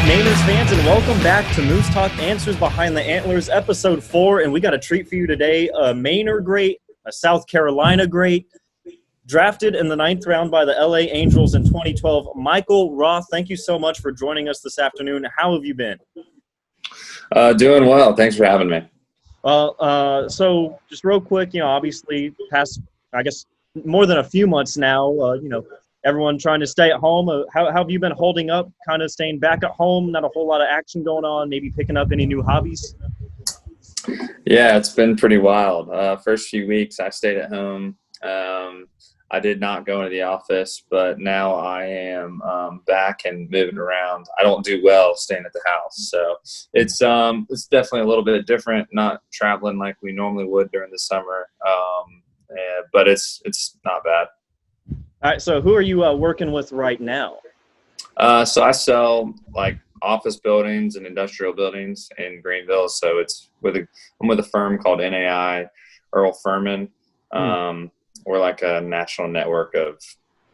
Mainers fans, and welcome back to Moose Talk Answers Behind the Antlers, Episode 4. And we got a treat for you today. A Mainer great, a South Carolina great, drafted in the 9th round by the LA Angels in 2012. Michael Roth, thank you so much for joining us this afternoon. How have you been? Doing well. Thanks for having me. Well, so just real quick, obviously past, I guess, more than a few months now, everyone trying to stay at home. How have you been holding up, kind of staying back at home, not a whole lot of action going on, maybe picking up any new hobbies? Yeah, it's been pretty wild. First few weeks I stayed at home. I did not go into the office, but now I am back and moving around. I don't do well staying at the house. So it's definitely a little bit different, not traveling like we normally would during the summer. But it's not bad. All right, so who are you working with right now? So I sell like office buildings and industrial buildings in Greenville. So I'm with a firm called NAI, Earl Furman. We're like a national network of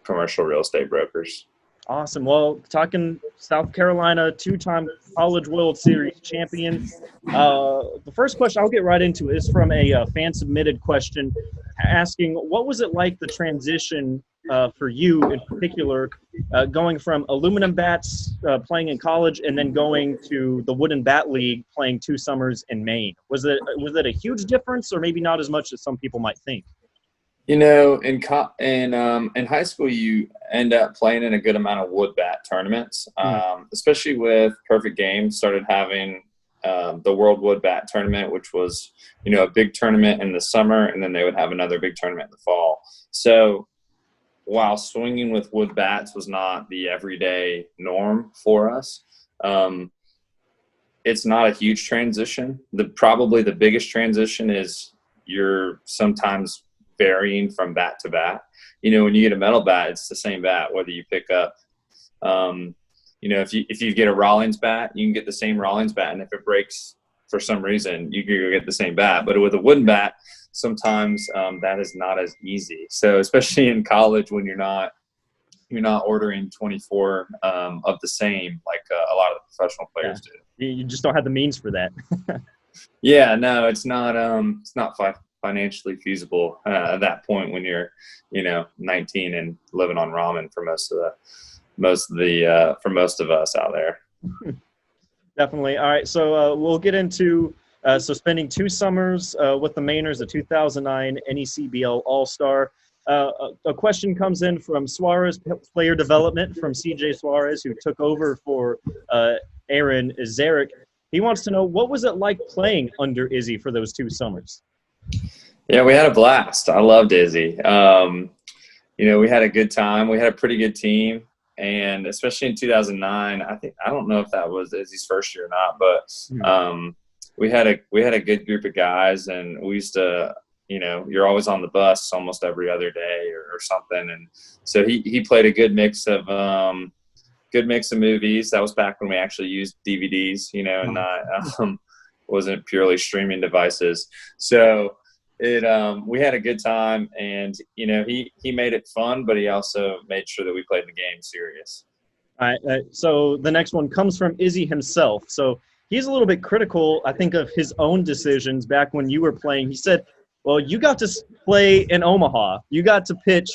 commercial real estate brokers. Awesome. Well, talking South Carolina, 2-time College World Series champion. The first question I'll get right into is from a fan-submitted question asking, what was it like, the transition for you in particular, going from aluminum bats playing in college and then going to the Wooden Bat League playing 2 summers in Maine? Was it a huge difference, or maybe not as much as some people might think? In high school, you end up playing in a good amount of wood bat tournaments, especially with Perfect Games started having the World Wood Bat Tournament, which was, a big tournament in the summer, and then they would have another big tournament in the fall. So while swinging with wood bats was not the everyday norm for us, it's not a huge transition. Probably the biggest transition is you're sometimes varying from bat to bat. When you get a metal bat, it's the same bat, whether you pick up, if you get a Rawlings bat, you can get the same Rawlings bat. And if it breaks for some reason, you can get the same bat. But with a wooden bat, sometimes that is not as easy. So especially in college, when you're not ordering 24 of the same, like a lot of the professional players do. You just don't have the means for that. Yeah, no, it's not financially feasible at that point when you're 19 and living on ramen for most of us out there. Definitely. All right, so we'll get into spending 2 summers with the Mainers, the 2009 NECBL All-Star. A question comes in from Suarez Player Development from CJ Suarez, who took over for Aaron Zarek. He wants to know, what was it like playing under Izzy for those 2 summers? Yeah, we had a blast. I loved Izzy. We had a good time. We had a pretty good team, and especially in 2009, I don't know if that was Izzy's first year or not, but we had a good group of guys, and we used to, you're always on the bus almost every other day or something, and so he played a good mix of movies. That was back when we actually used DVDs, and not wasn't purely streaming devices. So we had a good time, and he made it fun, but he also made sure that we played the game serious. All right, so the next one comes from Izzy himself. So he's a little bit critical, I think, of his own decisions back when you were playing. He said, well, you got to play in Omaha. You got to pitch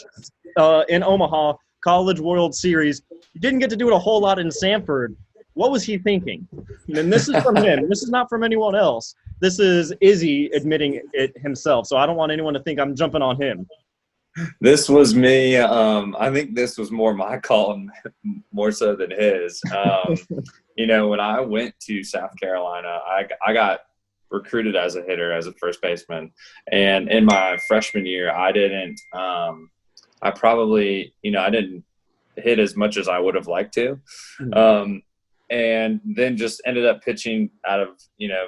in Omaha, College World Series. You didn't get to do it a whole lot in Sanford. What was he thinking? And this is from him. This is not from anyone else. This is Izzy admitting it himself. So I don't want anyone to think I'm jumping on him. This was me. I think this was more my call, more so than his. When I went to South Carolina, I got recruited as a hitter, as a first baseman. And in my freshman year, I didn't hit as much as I would have liked to. And then just ended up pitching out of,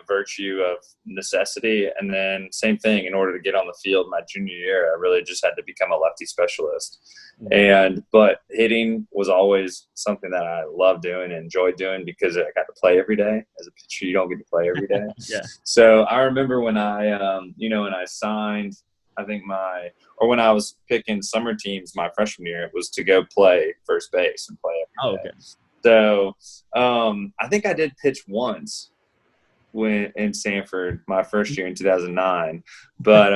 virtue of necessity. And then same thing, in order to get on the field my junior year, I really just had to become a lefty specialist. But hitting was always something that I loved doing and enjoyed doing, because I got to play every day. As a pitcher, you don't get to play every day. Yeah. So I remember when I signed, when I was picking summer teams my freshman year, it was to go play first base and play every day. Okay. So I think I did pitch once when in Sanford my first year in 2009, but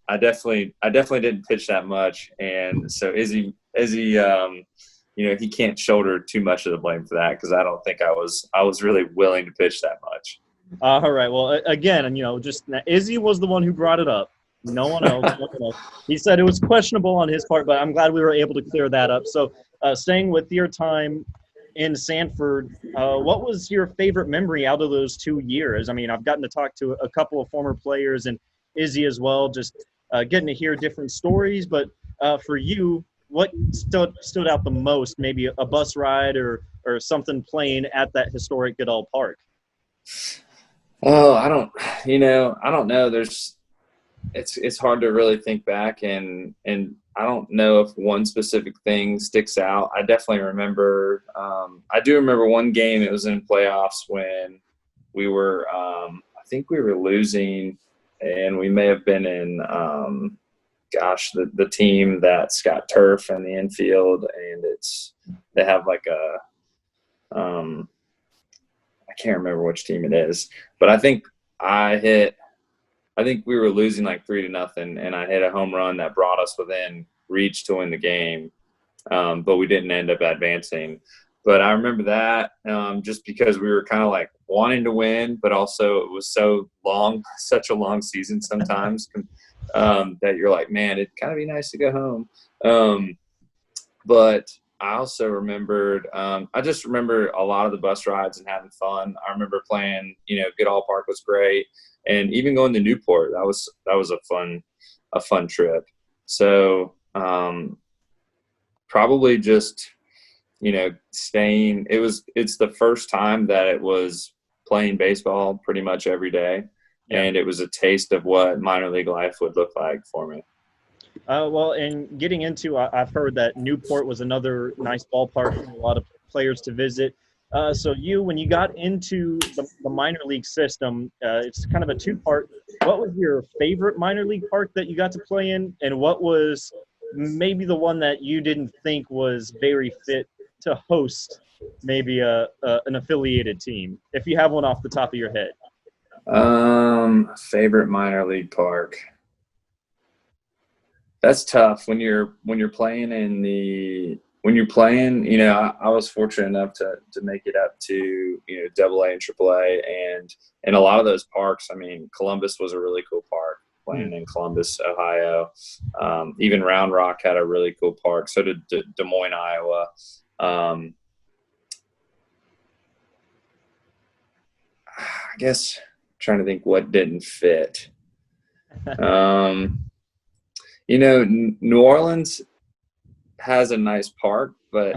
I definitely didn't pitch that much, and so Izzy, he can't shoulder too much of the blame for that because I don't think I was really willing to pitch that much. All right. Well, again, just Izzy was the one who brought it up. No one else. He said it was questionable on his part, but I'm glad we were able to clear that up. So, staying with your time in Sanford, what was your favorite memory out of those 2 years? I mean, I've gotten to talk to a couple of former players and Izzy as well, just getting to hear different stories. But for you, what stood out the most? Maybe a bus ride or something playing at that historic Goodall Park. Oh, I don't know. It's hard to really think back, and I don't know if one specific thing sticks out. I definitely remember. I do remember one game. It was in playoffs when we were. I think we were losing, and we may have been in. The team that's got turf in the infield, and they have like a. I can't remember which team it is, but I think we were losing like 3-0, and I hit a home run that brought us within reach to win the game, but we didn't end up advancing. But I remember that just because we were kind of like wanting to win, but also it was so long, such a long season sometimes that you're like, man, it'd kind of be nice to go home. But I also remembered I just remember a lot of the bus rides and having fun. I remember playing, Goodall Park was great. And even going to Newport, that was a fun trip. So probably just, staying. It's the first time that it was playing baseball pretty much every day. Yeah. And it was a taste of what minor league life would look like for me. Well, and getting into, I've heard that Newport was another nice ballpark for a lot of players to visit. So when you got into the minor league system, it's kind of a two-part. What was your favorite minor league park that you got to play in, and what was maybe the one that you didn't think was very fit to host maybe an affiliated team, if you have one off the top of your head? Favorite minor league park. That's tough when you're playing I was fortunate enough to make it up to, AA and AAA, and in a lot of those parks, I mean, Columbus was a really cool park, playing in Columbus, Ohio. Even Round Rock had a really cool park. So did Des Moines, Iowa. I guess I'm trying to think what didn't fit. New Orleans has a nice park, but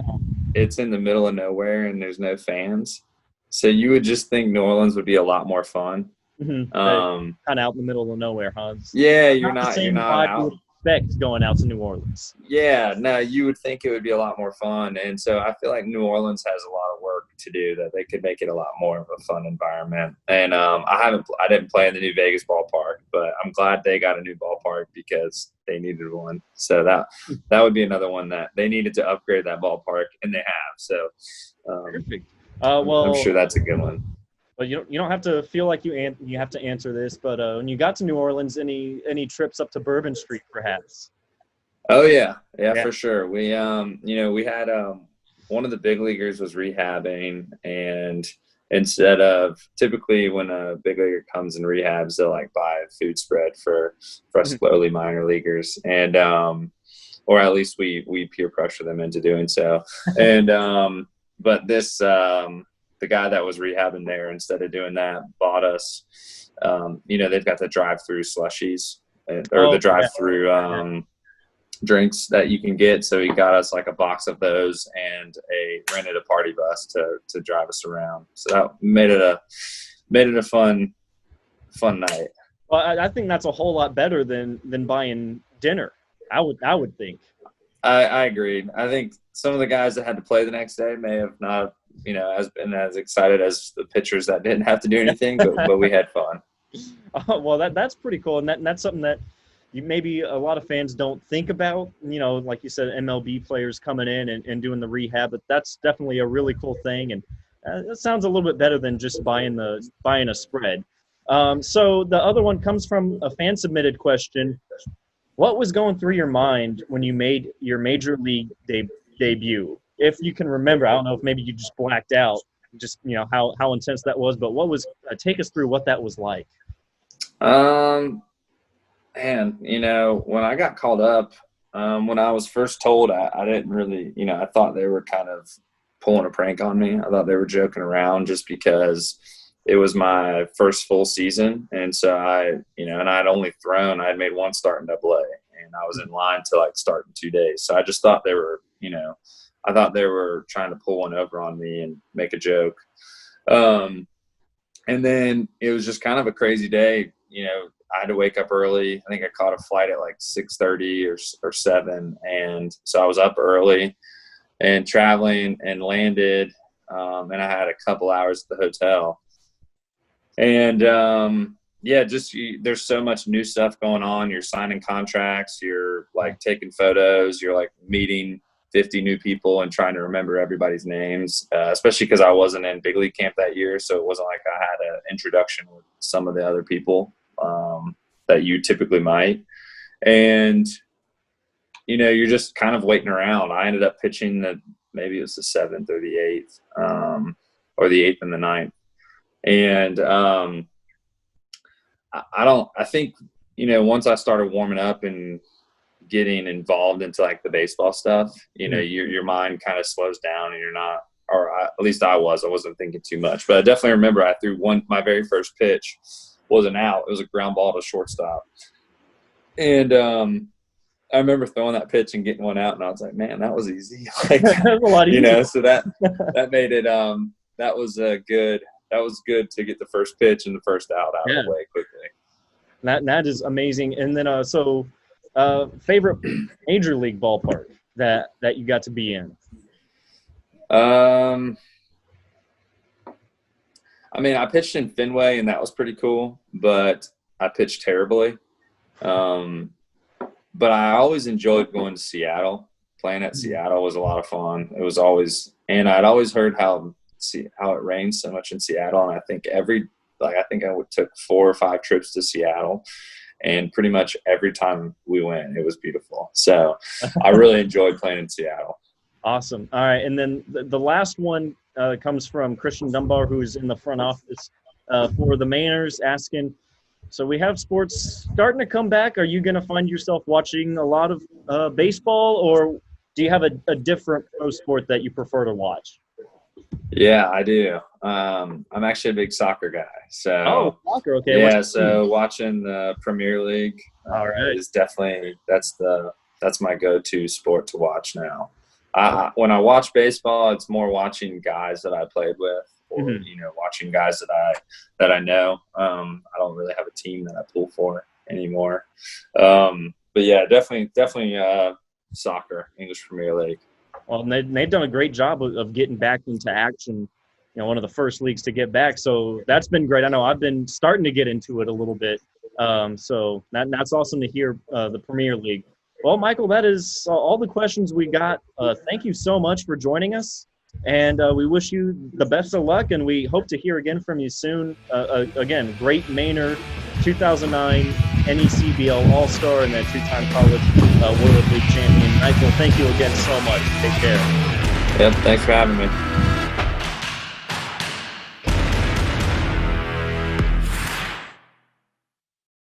it's in the middle of nowhere and there's no fans. So you would just think New Orleans would be a lot more fun. Mm-hmm. Kind of out in the middle of nowhere, huh? Yeah, you're not out. You would expect going out to New Orleans. Yeah, no, you would think it would be a lot more fun. And so I feel like New Orleans has a lot of work to do, that they could make it a lot more of a fun environment. And I didn't play in the new Vegas ballpark, but I'm glad they got a new ballpark because they needed one. So that would be another one that they needed to upgrade that ballpark, and they have. So perfect. I'm sure that's a good one. But you don't have to feel like you have to answer this. But when you got to New Orleans, any trips up to Bourbon Street, perhaps? Oh yeah, for sure. We we had one of the big leaguers was rehabbing, and instead of typically when a big leaguer comes and rehabs, they'll like buy a food spread for us lowly minor leaguers, and or at least we peer pressure them into doing so. And but this the guy that was rehabbing there, instead of doing that, bought us. They've got the drive-through slushies or the drive-through drinks that you can get. So he got us like a box of those and rented a party bus to drive us around. So that made it a fun night. Well, I think that's a whole lot better than buying dinner. I would think. I agreed. I think some of the guys that had to play the next day may have not, been as excited as the pitchers that didn't have to do anything, but we had fun. Well, that's pretty cool, and that's something that maybe a lot of fans don't think about, like you said, MLB players coming in and doing the rehab, but that's definitely a really cool thing. And it sounds a little bit better than just buying a spread. So the other one comes from a fan submitted question. What was going through your mind when you made your major league debut? If you can remember, I don't know if maybe you just blacked out, just how intense that was, but what was take us through what that was like. Man, when I got called up, when I was first told, I didn't really, I thought they were kind of pulling a prank on me. I thought they were joking around just because it was my first full season. And so I had only thrown, I had made one start in AA, and I was in line to start in 2 days. So I just thought they were, I thought they were trying to pull one over on me and make a joke. And then it was just kind of a crazy day. I had to wake up early. I think I caught a flight at 6:30 or 7. And so I was up early and traveling and landed. And I had a couple hours at the hotel. And, there's so much new stuff going on. You're signing contracts. You're taking photos. You're meeting 50 new people and trying to remember everybody's names, especially because I wasn't in big league camp that year. So it wasn't like I had an introduction with some of the other people that you typically might. And, you're just kind of waiting around. I ended up pitching maybe it was the 7th or the 8th, or the 8th and the 9th. And I think, once I started warming up and getting involved into the baseball stuff, your mind kind of slows down and you're not, at least I wasn't thinking too much. But I definitely remember I threw my very first pitch was an out. It was a ground ball to shortstop. And I remember throwing that pitch and getting one out, and I was like, man, that was easy. That was a lot easier. So that made it that was good to get the first pitch and the first out of the way quickly. That is amazing. And then favorite major league ballpark that you got to be in? I pitched in Fenway, and that was pretty cool, but I pitched terribly. But I always enjoyed going to Seattle. Playing at Seattle was a lot of fun. It was always, and I'd always heard how it rains so much in Seattle. And I think I took 4 or 5 trips to Seattle, and pretty much every time we went, it was beautiful. So I really enjoyed playing in Seattle. Awesome. All right. And then the last one comes from Christian Dunbar, who's in the front office for the Mainers, asking, so we have sports starting to come back. Are you going to find yourself watching a lot of baseball, or do you have a different pro sport that you prefer to watch? Yeah, I do. I'm actually a big soccer guy. So soccer. Okay. Yeah. So watching the Premier League is definitely that's my go-to sport to watch now. When I watch baseball, it's more watching guys that I played with, or watching guys that I know. I don't really have a team that I pull for anymore. But yeah, definitely soccer, English Premier League. Well, they've done a great job of getting back into action. One of the first leagues to get back. So that's been great. I know I've been starting to get into it a little bit. So that's awesome to hear the Premier League. Well, Michael, that is all the questions we got. Thank you so much for joining us. And we wish you the best of luck, and we hope to hear again from you soon. Again, great Mainer, 2009 NECBL All-Star, and that 2-time college World League champion. Michael, thank you again so much. Take care. Yep, thanks for having me.